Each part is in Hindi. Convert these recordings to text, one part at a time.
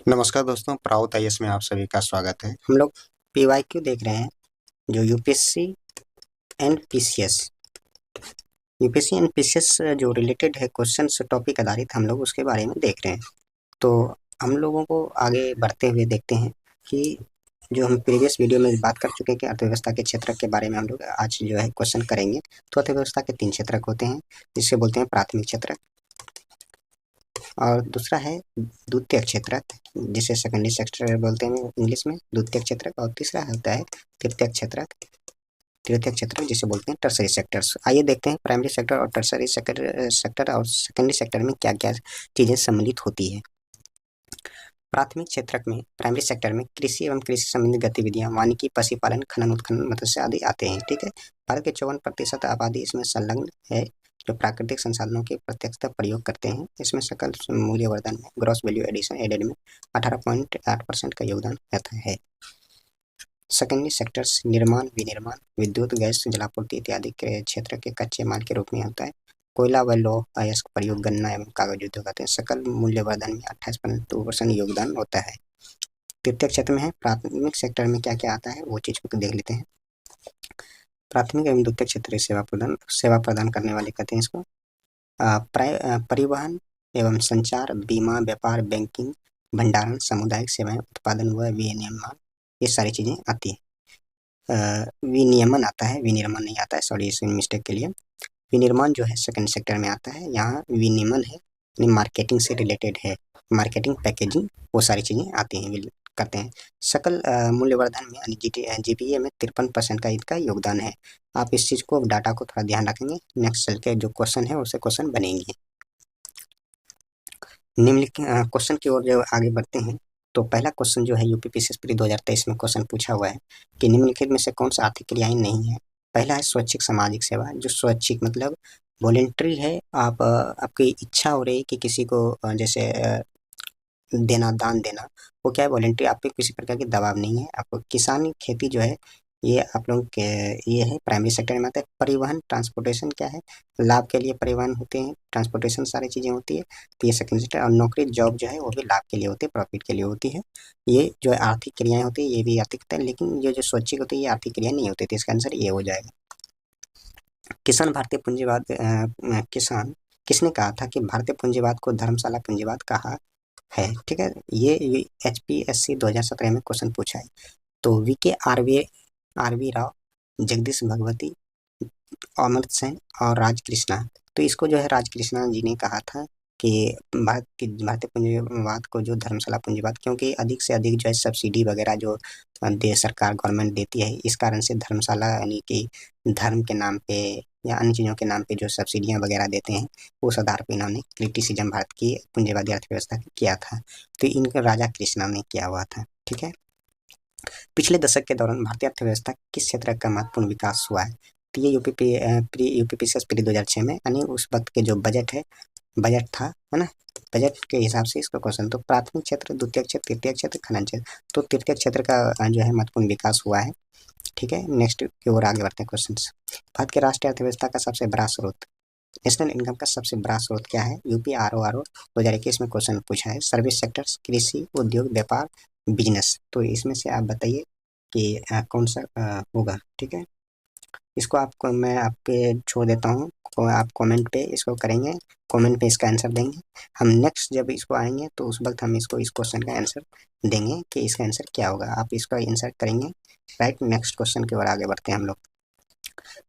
नमस्कार दोस्तों, प्राउड आईएएस में आप सभी का स्वागत है। हम लोग पीवाईक्यू देख रहे हैं, जो यूपीएससी एंड पीसीएस जो रिलेटेड है क्वेश्चन से टॉपिक आधारित हम लोग उसके बारे में देख रहे हैं। तो हम लोगों को आगे बढ़ते हुए देखते हैं कि जो हम प्रीवियस वीडियो में बात कर चुके हैं कि अर्थव्यवस्था के क्षेत्र के बारे में हम लोग आज जो है क्वेश्चन करेंगे। तो अर्थव्यवस्था के 3 क्षेत्रक होते हैं, जिसे बोलते हैं प्राथमिक क्षेत्रक, और दूसरा है द्वितीयक क्षेत्रक, जिसे सेकेंडरी सेक्टर बोलते हैं इंग्लिश में, द्वितीयक क्षेत्रक, और तीसरा होता है तृतीयक क्षेत्रक, जिसे बोलते हैं टर्सरी सेक्टर्स। आइए देखते हैं प्राइमरी सेक्टर और टर्सरी सेक्टर और सेकेंडरी सेक्टर में क्या क्या चीजें सम्मिलित होती है। प्राथमिक क्षेत्रक में, प्राइमरी सेक्टर में कृषि एवं कृषि संबंधी गतिविधियां, वानिकी, पशुपालन, खनन उत्खनन, मत्स्य आदि आते हैं। ठीक है, भारत के 54% आबादी इसमें संलग्न है, जो प्राकृतिक संसाधनों के प्रत्यक्षतः प्रयोग करते हैं। इसमें सकल मूल्यवर्धन में, ग्रॉस वैल्यू एडिशन एडेड में 18.8% का योगदान रहता है। सेकेंडरी सेक्टर्स निर्माण, विनिर्माण, विद्युत, गैस, जलापूर्ति इत्यादि के क्षेत्र के कच्चे माल के रूप में होता है। कोयला व लौह अयस्क प्रयोग, गन्ना एवं कागज उद्योग आते हैं। सकल मूल्यवर्धन में 28.2% योगदान होता है। तृतीय क्षेत्र में है, प्राथमिक सेक्टर में क्या क्या आता है वो चीज को देख लेते हैं। प्राथमिक एवं द्वितीय क्षेत्रीय सेवा प्रदान करने वाले कहते हैं इसको। परिवहन एवं संचार, बीमा, व्यापार, बैंकिंग, भंडारण, सामुदायिक सेवाएं, उत्पादन व विनिर्माण, ये सारी चीजें आती है। विनियमन आता है, विनिर्माण नहीं आता है, सॉरी इस मिस्टेक के लिए। विनिर्माण जो है सेकंड सेक्टर में आता है। यहाँ विनियमन है, यानी मार्केटिंग से रिलेटेड है, मार्केटिंग, पैकेजिंग, वो सारी चीजें आती हैं, करते हैं। सकल मूल्यवर्धन में यानी जीपीए में 53% का इसका योगदान है। आप इस चीज को, डाटा को थोड़ा ध्यान रखेंगे, नेक्स्ट चल के जो क्वेश्चन है उससे क्वेश्चन बनेंगे। निम्नलिखित क्वेश्चन की ओर जो आगे बढ़ते हैं, तो पहला क्वेश्चन जो है यूपीपीसीएस प्री 2023 में क्वेश्चन पूछा हुआ है कि निम्नलिखित में से कौन सा आर्थिक क्रियाएं नहीं है। पहला है स्वैच्छिक सामाजिक सेवा, जो स्वैच्छिक मतलब वॉलेंट्री है। आप आपकी इच्छा हो रही कि किसी को जैसे देना, दान देना, वो क्या है, वॉलेंट्री, आप पे किसी प्रकार की दबाव नहीं है। आपको किसानी खेती जो है ये आप लोग के, ये है प्राइमरी सेक्टर में आता है। परिवहन, ट्रांसपोर्टेशन क्या है, लाभ के लिए परिवहन होते हैं, ट्रांसपोर्टेशन सारी चीजें होती है, तो ये सेकंड सेक्टर। और नौकरी, जॉब जो है वो भी लाभ के लिए होती है, प्रॉफिट के लिए होती है। ये जो आर्थिक क्रियाएं होती है ये भी आर्थिक है, लेकिन ये जो स्वैच्छिक होती है ये आर्थिक क्रिया नहीं होती थी। इसका आंसर ये हो जाएगा। किसान भारतीय पूंजीवाद, किसान किसने कहा था कि भारतीय पूंजीवाद को धर्मशाला पूंजीवाद कहा है। ठीक है, ये HPSC 2017 में क्वेश्चन पूछा है। तो वीके आरवी राव, जगदीश भगवती, अमर्त्य सेन और राजकृष्णा। तो इसको जो है राजकृष्णा जी ने कहा था कि भारतीय पूंजीवाद को जो धर्मशाला पूंजीवाद, क्योंकि अधिक से अधिक जो है सब्सिडी वगैरह जो देश सरकार गवर्नमेंट देती है, इस कारण से धर्मशाला यानी कि धर्म के नाम पे या अन्य चीज़ों के नाम पे जो सब्सिडियां वगैरह देते हैं, उस आधार पर इन्होंने क्रिटिसिज्म भारत की पूंजीवादी अर्थव्यवस्था की किया था। तो इनका राजा कृष्णा ने किया हुआ था। ठीक है, पिछले दशक के दौरान भारतीय अर्थव्यवस्था किस क्षेत्र का महत्वपूर्ण विकास हुआ है। तो ये यूपीपीसीएस प्री 2006 में, यानी उस वक्त के जो बजट था, है ना, बजट के हिसाब से इसका क्वेश्चन। तो प्राथमिक क्षेत्र, द्वितीय क्षेत्र, तृतीय क्षेत्र, खनन क्षेत्र, तो तृतीय क्षेत्र का जो है महत्वपूर्ण विकास हुआ है। ठीक है, नेक्स्ट की ओर आगे बढ़ते हैं क्वेश्चन। भारत के राष्ट्रीय अर्थव्यवस्था का सबसे बड़ा स्रोत, नेशनल इनकम का सबसे बड़ा स्रोत क्या है। यूपीआरओ 2021 में क्वेश्चन पूछा है। सर्विस सेक्टर्स, कृषि, उद्योग, व्यापार, बिजनेस, तो इसमें से आप बताइए कि कौन सा होगा। ठीक है, इसको आपको मैं आपके छोड़ देता हूँ, आप कमेंट पे इसको करेंगे, कमेंट पे इसका आंसर देंगे। हम नेक्स्ट जब इसको आएंगे तो उस वक्त हम इसको, इस क्वेश्चन का आंसर देंगे कि इसका आंसर क्या होगा। आप इसका आंसर करेंगे, राइट। नेक्स्ट क्वेश्चन की ओर आगे बढ़ते हैं हम लोग।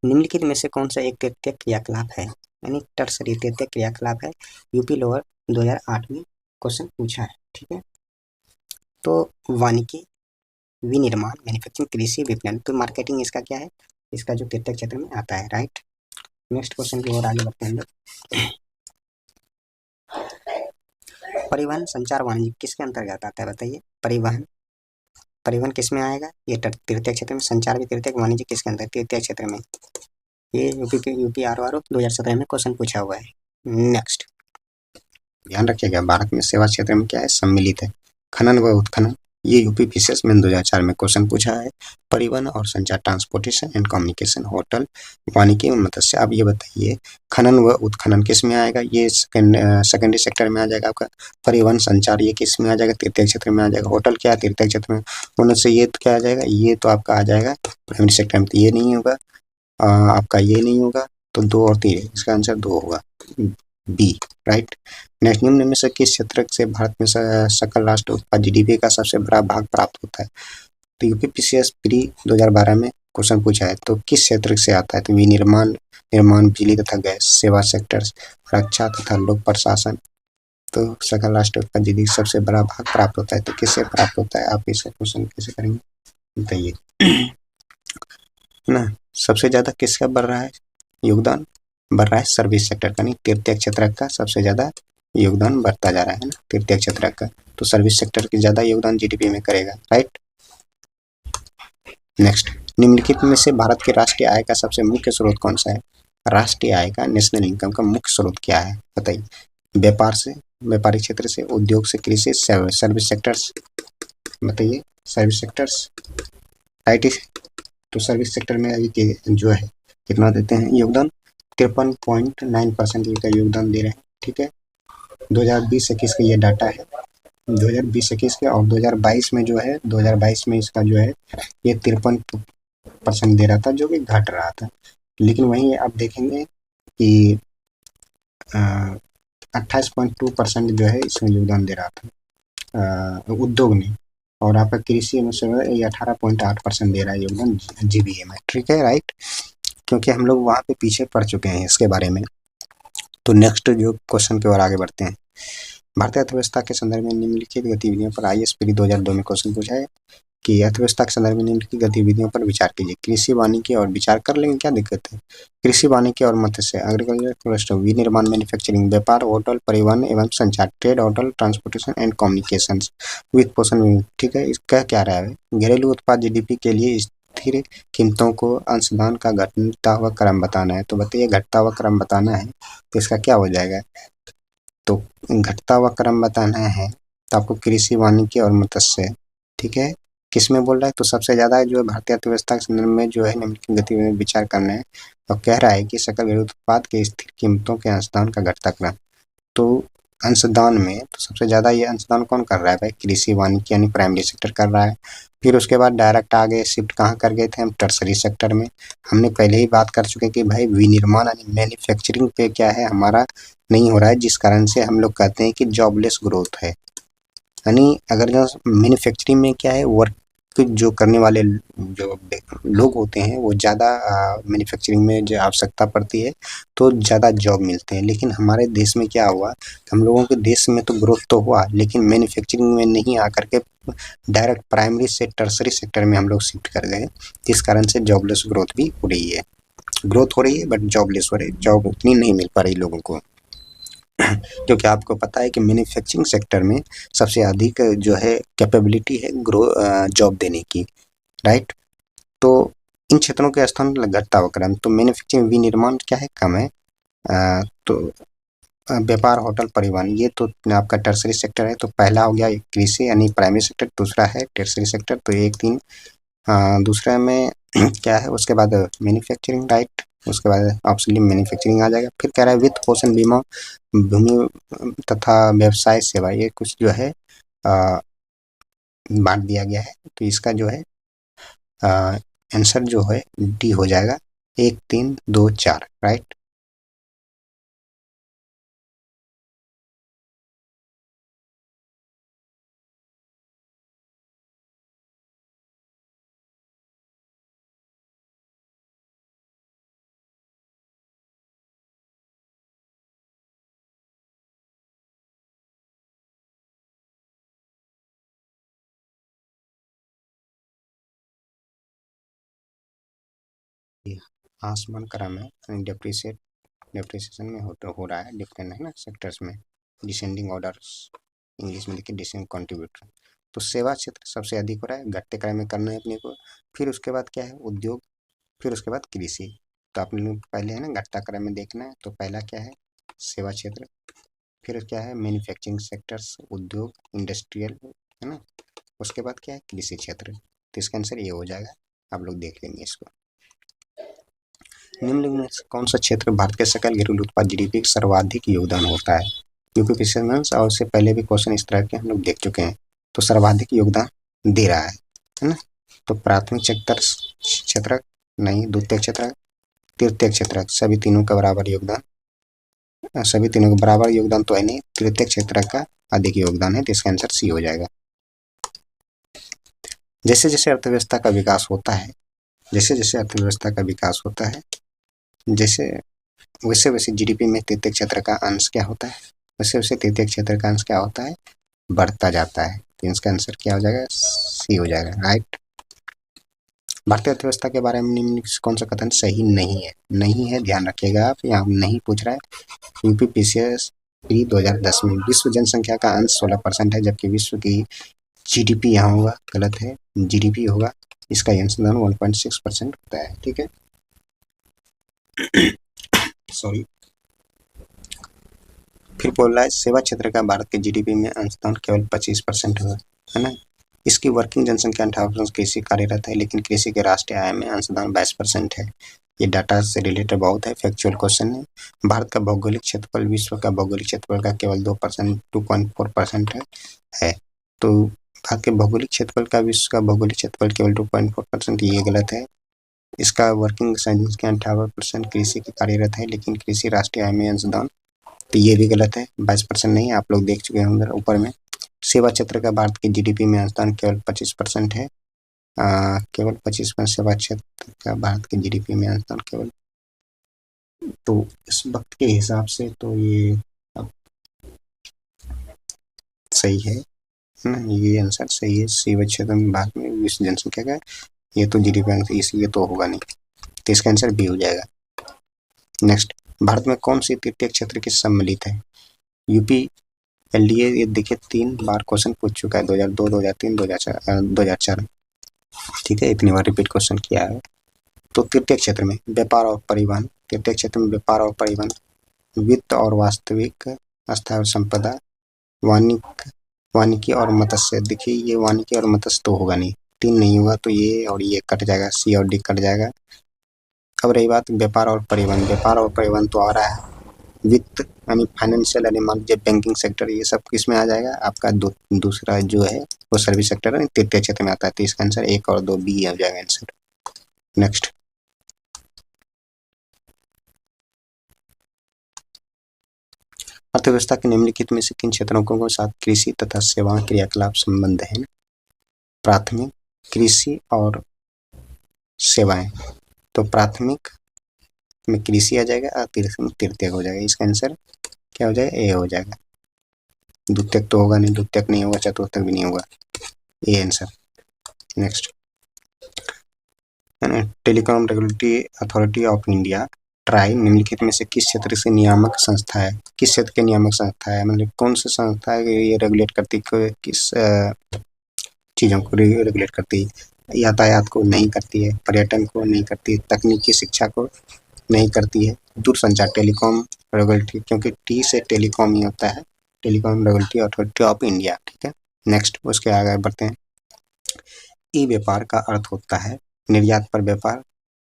निम्नलिखित में से कौन सा एक तृतीय क्रियाकलाप है, यानी टर्सरी तृतीय क्रियाकलाप है। यूपी लोअर 2008 में क्वेश्चन पूछा है। ठीक है, तो वानिकी, विनिर्माण, मैन्युफैक्चरिंग, कृषि, विपणन, तो मार्केटिंग इसका क्या है, इसका जो तृतीय क्षेत्र में आता है, राइट। नेक्स्ट क्वेश्चन की ओर आगे बढ़ते हैं हम लोग। परिवहन, संचार, वाणिज्य किसके अंतर्गत आता है बताइए। परिवहन किस में आएगा, ये तृतीय क्षेत्र में। संचार भी तृतीय, वाणिज्य किसके अंदर, तृतीय क्षेत्र में। ये यूपीआरओ 2017 में क्वेश्चन पूछा हुआ है। नेक्स्ट, ध्यान रखिएगा, भारत में सेवा क्षेत्र में क्या है, सम्मिलित है। खनन व उत्खनन, ये यूपीपीसीएस में 2004 में क्वेश्चन पूछा है। परिवहन और संचार, ट्रांसपोर्टेशन एंड कम्युनिकेशन, होटल, वानिकी एवं मत्स्य। आप ये बताइए खनन व उत्खनन किस में आएगा? ये सेकेंडरी सेक्टर में आ जाएगा आपका। परिवहन संचार ये किस में आ जाएगा? तृतीय क्षेत्र में आ जाएगा। होटल क्या है? तृतीय क्षेत्र में। उनमें से ये तो क्या आ जाएगा? ये तो आपका आ जाएगा प्राइमरी सेक्टर में, तो ये नहीं होगा। आपका ये नहीं होगा, तो 2 और 3, इसका आंसर 2 होगा, बी, राइट। नेक्स्ट, निम्न में से किस क्षेत्र से भारत में सकल राष्ट्र उत्पाद जीडीपी का सबसे बड़ा भाग प्राप्त होता है? तो यूपीपीसीएस प्री 2012 में क्वेश्चन पूछा है, तो किस क्षेत्र से आता है? तो विनिर्माण, निर्माण, बिजली तथा गैस, सेवा सेक्टर, रक्षा तथा लोक प्रशासन। तो सकल राष्ट्र उत्पाद जीडीपी सबसे बड़ा भाग प्राप्त होता है, तो किससे प्राप्त होता है? आप इसका क्वेश्चन कैसे करेंगे बताइए, है ना। सबसे ज्यादा किसका बढ़ रहा है योगदान? बढ़ रहा है सर्विस सेक्टर का, नहीं, तृतीय क्षेत्र का सबसे ज्यादा योगदान बढ़ता जा रहा है ना, तृतीय क्षेत्र का। तो सर्विस सेक्टर की ज्यादा योगदान जीडीपी में करेगा, राइट। नेक्स्ट, निम्नलिखित में से भारत के राष्ट्रीय आय का सबसे मुख्य स्रोत कौन सा है? राष्ट्रीय आय का, नेशनल इनकम का मुख्य स्रोत क्या है बताइए? व्यापार से, व्यापारिक क्षेत्र से, उद्योग से, कृषि, सर्विस सेक्टर्स, बताइए। Service sectors, right. तो सर्विस सेक्टर में अभी जो है कितना देते हैं योगदान? 53.9% का योगदान दे रहे हैं, ठीक है। 2020-21 का ये डाटा है, 2020-21 के, और 2022 में जो है, 2022 में इसका जो है ये 53% दे रहा था, जो कि घट रहा था। लेकिन वहीं आप देखेंगे कि 28.2% जो है इसमें योगदान दे रहा था उद्योग ने, और आपका कृषि में से 18.8% दे रहा है योगदान जीबीए में, ठीक है, राइट। क्योंकि हम लोग वहाँ पे पीछे पड़ चुके हैं इसके बारे में। तो नेक्स्ट जो क्वेश्चन की ओर आगे बढ़ते हैं। भारतीय अर्थव्यवस्था के संदर्भ में निम्नलिखित गतिविधियों पर आईएएस प्री 2002 में क्वेश्चन पूछा है कि अर्थव्यवस्था के संदर्भ में निम्नलिखित गतिविधियों पर विचार कीजिए। कृषि, वानिकी और विचार कर लेंगे, क्या दिक्कत है? कृषि, वानिकी और मत्स्य, एग्रीकल्चर, क्लस्टर, विनिर्माण, मैन्युफैक्चरिंग, व्यापार, होटल, परिवहन एवं संचार, trade, hotel, transportation and communication, वित्त पोषण, ठीक है। इसका क्या रहा है? घरेलू उत्पाद जीडीपी के लिए स्थिर कीमतों को अंशदान का घटता हुआ क्रम बताना है। तो बताइए, घटता हुआ क्रम बताना है तो इसका क्या हो जाएगा? तो घटता हुआ क्रम बताना है तो आपको कृषि, वानिकी और मत्स्य, ठीक है, किस में बोल रहा है? तो सबसे ज्यादा जो है भारतीय अर्थव्यवस्था के संदर्भ में जो है निम्नलिखित गतिविधियों में विचार करना है, और कह रहा है कि सकल घरेलू उत्पाद के स्थिर कीमतों के अंशदान का घटता क्रम। तो अंशदान में तो सबसे ज्यादा ये अंशदान कौन कर रहा है भाई? कृषि, वानिकी यानी प्राइमरी सेक्टर कर रहा है। फिर उसके बाद डायरेक्ट आगे शिफ्ट कहाँ कर गए थे हम? टर्सरी सेक्टर में। हमने पहले ही बात कर चुके कि भाई विनिर्माण यानी मैन्युफैक्चरिंग पे क्या है हमारा नहीं हो रहा है, जिस कारण से हम लोग कहते हैं कि जॉबलेस ग्रोथ है। यानी अगर जो मैन्युफैक्चरिंग में क्या है, वर्क जो करने वाले जो लोग होते हैं वो ज़्यादा मैन्युफैक्चरिंग में जो आवश्यकता पड़ती है, तो ज़्यादा जॉब मिलते हैं। लेकिन हमारे देश में क्या हुआ, हम लोगों के देश में तो ग्रोथ तो हुआ, लेकिन मैन्युफैक्चरिंग में नहीं आकर के डायरेक्ट प्राइमरी से टर्सरी सेक्टर में हम लोग शिफ्ट कर गए, जिस कारण से जॉबलेस ग्रोथ भी हो रही है। ग्रोथ हो रही है बट जॉबलेस हो रही है, जॉब उतनी नहीं मिल पा रही लोगों को। क्योंकि आपको पता है कि मैन्युफैक्चरिंग सेक्टर में सबसे अधिक जो है कैपेबिलिटी है ग्रो जॉब देने की, राइट। तो इन क्षेत्रों के स्थान घटता हुआ क्रम, तो मैन्युफैक्चरिंग, विनिर्माण क्या है, कम है। तो व्यापार, होटल, परिवहन ये तो आपका टर्सरी सेक्टर है। तो पहला हो गया कृषि यानी प्राइमरी सेक्टर, दूसरा है टर्सरी सेक्टर, तो 1-3। दूसरा में क्या है, उसके बाद मैन्युफैक्चरिंग, राइट। उसके बाद ऑप्शनली मैन्युफैक्चरिंग आ जाएगा। फिर कह रहा है वित्त पोषण, बीमा, भूमि तथा व्यवसाय सेवा, ये कुछ जो है बांट दिया गया है। तो इसका जो है आंसर जो है डी हो जाएगा, 1-3-2-4, राइट। आसमान क्रम है, डेप्रिसिएशन में हो रहा है, डिफरेंट है ना सेक्टर्स में, डिसेंडिंग ऑर्डर्स, इंग्लिश में लिखे डिसेंडिंग कंट्रीब्यूटर। तो सेवा क्षेत्र सबसे अधिक हो रहा है, घटते क्रम में करना है अपने को। फिर उसके बाद क्या है, उद्योग, फिर उसके बाद कृषि। तो आपने लोग पहले है ना घटता क्रम में देखना है, तो पहला क्या है, सेवा क्षेत्र, फिर क्या है मैन्युफैक्चरिंग सेक्टर्स, उद्योग, इंडस्ट्रियल, है ना, उसके बाद क्या है, कृषि क्षेत्र, तो इसका आंसर ये हो जाएगा। आप लोग देख लेंगे इसको। निम्नलिखित में से कौन सा क्षेत्र भारत के सकल घरेलू उत्पाद जीडीपी का सर्वाधिक योगदान होता है? यूपी फिशरमैन्स और उससे पहले भी क्वेश्चन इस तरह के हम लोग देख चुके हैं। तो सर्वाधिक योगदान दे रहा है ना? तो प्राथमिक क्षेत्र नहीं, द्वितीय क्षेत्र, तृतीय क्षेत्र, सभी तीनों का बराबर योगदान, सभी तीनों का बराबर योगदान तो है नहीं, तृतीय क्षेत्र का अधिक योगदान है, तो इसका आंसर सी हो जाएगा। जैसे जैसे अर्थव्यवस्था का विकास होता है, जैसे जैसे अर्थव्यवस्था का विकास होता है, जैसे वैसे वैसे जीडीपी में तृतीय क्षेत्र का अंश क्या होता है, वैसे वैसे तृतीय क्षेत्र का अंश क्या होता है, बढ़ता जाता है। तो इसका आंसर क्या हो जाएगा, सी हो जाएगा, राइट। भारतीय अर्थव्यवस्था के बारे में निम्नलिखित कौन सा कथन सही नहीं है? नहीं है, ध्यान रखिएगा आप, यहाँ नहीं पूछ रहा है। यूपीपीसीएस प्री 2010 में विश्व जनसंख्या का अंश 16% है, जबकि विश्व की जीडीपी यहाँ होगा, गलत है, जीडीपी होगा, इसका अंशदान 1.6% होता है, ठीक है। सॉरी, फिर बोल रहा है सेवा क्षेत्र का भारत के जीडीपी में अंशदान केवल 25% होगा, है ना। इसकी वर्किंग जनसंख्या 58% कृषि कार्यरत है, लेकिन कृषि के राष्ट्रीय आय में अंशदान 22% है। ये डाटा से रिलेटेड बहुत है, फैक्चुअल क्वेश्चन है। भारत का भौगोलिक क्षेत्रफल विश्व का भौगोलिक क्षेत्रफल का केवल 2.4% है। तो भारत के भौगोलिक क्षेत्रफल का विश्व का भौगोलिक क्षेत्रफल केवल 2.4%, ये गलत है। इसका वर्किंग जनसंख्या 58% कृषि के कार्यरत है, लेकिन कृषि राष्ट्रीय आय में अंशदान, तो ये भी गलत है, 22% नहीं, आप लोग देख चुके हैं ऊपर में। सेवा क्षेत्र का भारत के जीडीपी में अंशदान केवल 25% है, केवल 25% सेवा क्षेत्र का भारत के जीडीपी में अंशदान केवल। तो इस वक्त के हिसाब से तो ये सही है ना, ये आंसर सही है। सेवा क्षेत्र में भारत में विश्व जनसंख्या का, ये तो जीडीपी अंक, इसलिए तो होगा नहीं, तो इसका आंसर बी हो जाएगा। नेक्स्ट, भारत में कौन सी तृतीय क्षेत्र की सम्मिलित है? यूपी एलडीए, ये देखिए 3 बार क्वेश्चन पूछ चुका है, 2002, 2003, 2004, ठीक है, इतनी बार रिपीट क्वेश्चन किया है। तो तृतीय क्षेत्र में व्यापार और परिवहन, तृतीय क्षेत्र में व्यापार और परिवहन, वित्त और वास्तविक अस्थायी संपदा, वानिकी और मत्स्य। देखिए ये वानिकी और मत्स्य तो होगा नहीं, 3 नहीं होगा, तो ये और ये कट जाएगा, सी और डी कट जाएगा। अब रही बात व्यापार और परिवहन, व्यापार और परिवहन तो आ रहा है, वित्त यानी फाइनेंशियल यानी मान लीजिए बैंकिंग सेक्टर, ये सब किस में आ जाएगा आपका, दूसरा जो है वो सर्विस सेक्टर है, तृतीय क्षेत्र में आता है, तो इसका आंसर 1 और 2 बी हो जाएगा आंसर। नेक्स्ट, अर्थव्यवस्था के निम्नलिखित में से किन क्षेत्रों के साथ कृषि तथा सेवा क्रियाकलाप संबंध है? प्राथमिक, कृषि और सेवाएं, तो प्राथमिक में कृषि आ जाएगा और तृतीयक हो जाएगा, इसका आंसर क्या हो जाएगा, ए हो जाएगा। द्वितीयक तो होगा नहीं, द्वितीयक नहीं होगा, चतुर्थक भी नहीं होगा, A answer. Next, telecom regulatory authority of India try निम्नलिखित में से किस क्षेत्र से नियामक संस्था है? किस क्षेत्र की नियामक संस्था है, मतलब कौन सी संस्था है ये रेगुलेट करती है, किस चीज़ों को रेगुलेट करती है? यातायात को नहीं करती है, पर्यटन को नहीं करती है, तकनीकी शिक्षा को नहीं करती है, दूरसंचार टेलीकॉम रेगुलेटरी, क्योंकि टी से टेलीकॉम ही होता है, telecom regulatory authority of India, ठीक है। नेक्स्ट, उसके आगे बढ़ते हैं। ई व्यापार का अर्थ होता है निर्यात पर व्यापार,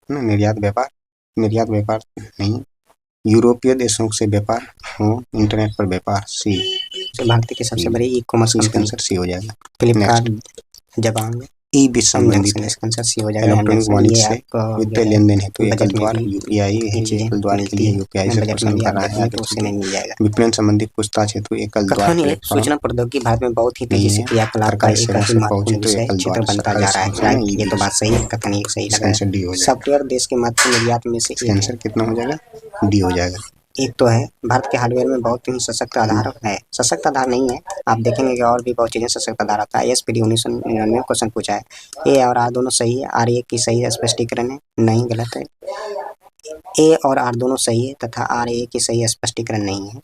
निर्यात व्यापार नहीं, यूरोपीय देशों से व्यापार हो, इंटरनेट पर व्यापार, सी। भारत की सबसे बड़ी e commerce company, answer C हो जाएगा। फ्लिपकार्ट, जबांग, ई भी संबंधित है, आंसर सी हो जाएगा। इलेक्ट्रॉनिक वाणिज्य से वित्तीय लेनदेन हेतु एकल द्वार यूपीआई है, एकल द्वार के लिए यूपीआई से प्रश्न कर रहा है, तो उससे नहीं मिल जाएगा। विपणन संबंधी पूछताछ हेतु एकल द्वार प्लेटफॉर्म, सूचना प्रौद्योगिकी भारत में बहुत ही तेजी से क्रियाकलाप का एक महत्वपूर्ण क्षेत्र बनता जा रहा है, ये तो बात सही है, कथन एक सही लगा है। सॉफ्टवेयर देश के महत्वपूर्ण निर्यात में से एक, आंसर कितना हो जाएगा, डी हो जाएगा। एक तो है भारत के हार्डवेयर में बहुत ही सशक्त आधार है, सशक्त आधार नहीं है, आप देखेंगे कि और भी बहुत चीजें सशक्त आधार आता है। एसपीडी 1999 क्वेश्चन पूछा है, ए और आर दोनों सही है, आर ए की सही स्पष्टीकरण है, नहीं गलत है। ए और आर दोनों सही है तथा आर ए की सही स्पष्टीकरण नहीं है,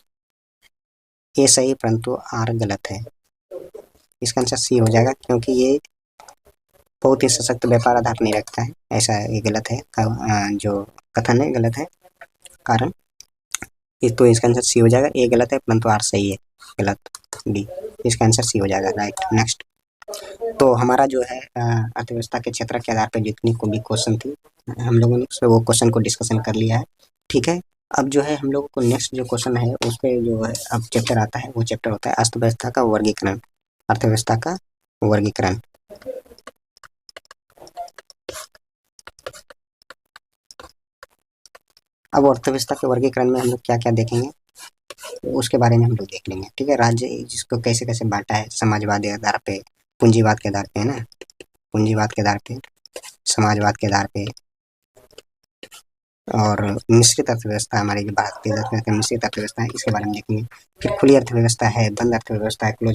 ए सही परंतु आर गलत है, इसका आंसर सी हो जाएगा, क्योंकि ये बहुत ही सशक्त व्यापार आधार नहीं रखता है, ऐसा ये गलत है, जो कथन है गलत है, कारण तो इसका आंसर सी हो जाएगा। ए गलत है परंतु आर सही है, गलत डी, इसका आंसर सी हो जाएगा, राइट। नेक्स्ट, तो हमारा जो है अर्थव्यवस्था के क्षेत्र के आधार पर जितनी को भी क्वेश्चन थी, हम लोगों ने उसपे वो क्वेश्चन को डिस्कशन कर लिया है। ठीक है, अब जो है हम लोगों को नेक्स्ट जो क्वेश्चन है उस पे जो है अब चैप्टर आता है, वो चैप्टर होता है अर्थव्यवस्था का वर्गीकरण। अर्थव्यवस्था का वर्गीकरण। अब अर्थव्यवस्था के वर्गीकरण में हम लोग क्या क्या देखेंगे, उसके बारे में हम लोग देख लेंगे। ठीक है, राज्य जिसको कैसे कैसे बांटा है, समाजवाद के आधार पे, पूंजीवाद के आधार पे, है ना, पूंजीवाद के आधार पे, समाजवाद के आधार पे, और मिश्रित अर्थव्यवस्था, हमारी जो भारत की अर्थव्यवस्था मिश्रित अर्थव्यवस्था है, इसके बारे में देखेंगे। फिर खुली अर्थव्यवस्था है, बंद अर्थव्यवस्था है, क्लोज